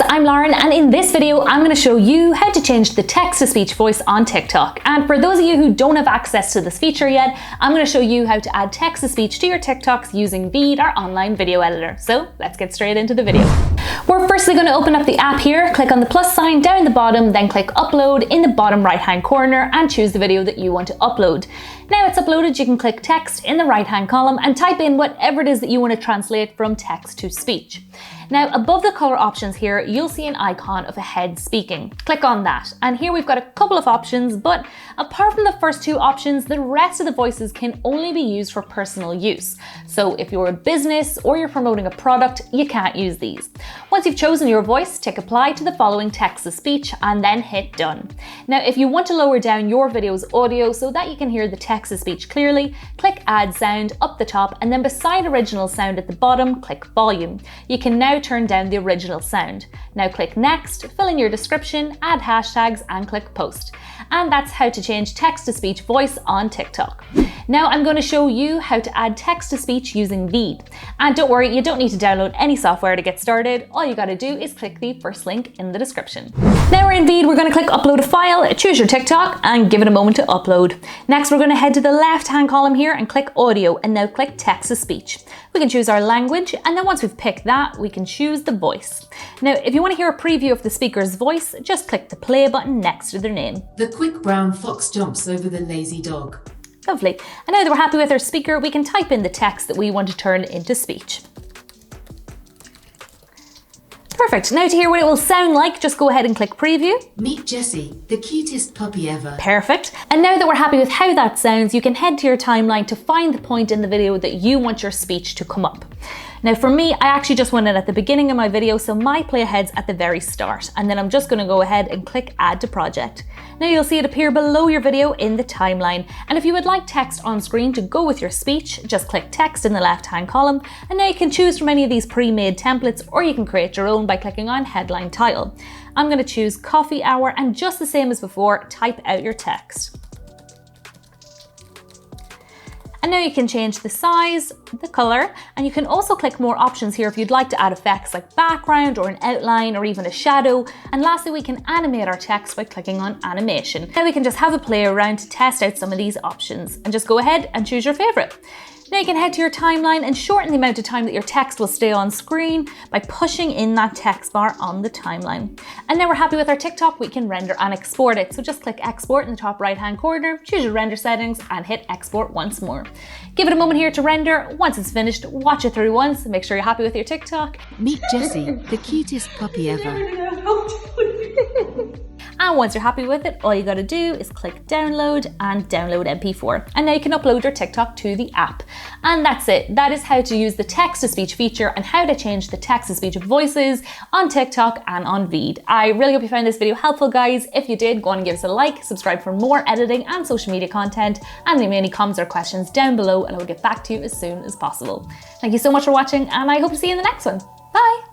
I'm Lauren, and in this video I'm going to show you how to change the text-to-speech voice on TikTok. And for those of you who don't have access to this feature yet, I'm going to show you how to add text-to-speech to your TikToks using VEED, our online video editor. So let's get straight into the video. We're firstly going to open up the app here, click on the plus sign down the bottom, then click upload in the bottom right hand corner and choose the video that you want to upload. Now it's uploaded, you can click text in the right hand column and type in whatever it is that you want to translate from text to speech. Now above the color options here, you'll see an icon of a head speaking. Click on that, and here we've got a couple of options, but apart from the first two options, the rest of the voices can only be used for personal use. So if you're a business or you're promoting a product, you can't use these. Once you've chosen your voice, tick apply to the following text-to-speech and then hit done. Now if you want to lower down your video's audio so that you can hear the text-to-speech clearly, click add sound up the top, and then beside original sound at the bottom, click volume. You can now turn down the original sound. Now click next, fill in your description, add hashtags and click post. And that's how to change text-to-speech voice on TikTok. Now I'm going to show you how to add text-to-speech using VEED. And don't worry, you don't need to download any software to get started. All you got to do is click the first link in the description. Now we're in VEED, we're going to click upload a file, choose your TikTok and give it a moment to upload. Next we're going to head to the left hand column here and click audio, and now click text-to-speech. We can choose our language, and then once we've picked that, we can choose the voice. Now if you want to hear a preview of the speaker's voice, just click the play button next to their name. The quick brown fox jumps over the lazy dog. Lovely. And now that we're happy with our speaker, we can type in the text that we want to turn into speech. Perfect. Now to hear what it will sound like, just go ahead and click preview. Meet Jessie, the cutest puppy ever. Perfect. And now that we're happy with how that sounds, you can head to your timeline to find the point in the video that you want your speech to come up. Now for me, I actually just want it at the beginning of my video, so my playhead's at the very start, and then I'm just going to go ahead and click add to project. Now you'll see it appear below your video in the timeline, and if you would like text on screen to go with your speech, just click text in the left hand column, and now you can choose from any of these pre-made templates, or you can create your own by clicking on headline title. I'm going to choose coffee hour, and just the same as before, type out your text. And now you can change the size, the color, and you can also click more options here if you'd like to add effects like background or an outline or even a shadow. And lastly, we can animate our text by clicking on animation. Now we can just have a play around to test out some of these options, and just go ahead and choose your favorite. Now you can head to your timeline and shorten the amount of time that your text will stay on screen by pushing in that text bar on the timeline. And now we're happy with our TikTok, we can render and export it. So just click export in the top right hand corner, choose your render settings and hit export once more. Give it a moment here to render. Once it's finished, watch it through once, make sure you're happy with your TikTok. Meet Jessie, the cutest puppy ever. And once you're happy with it, all you gotta do is click download and download MP4. And now you can upload your TikTok to the app. And that's it. That is how to use the text-to-speech feature and how to change the text-to-speech voices on TikTok and on VEED. I really hope you found this video helpful, guys. If you did, go on and give us a like, subscribe for more editing and social media content, and leave me any comments or questions down below and I will get back to you as soon as possible. Thank you so much for watching, and I hope to see you in the next one. Bye!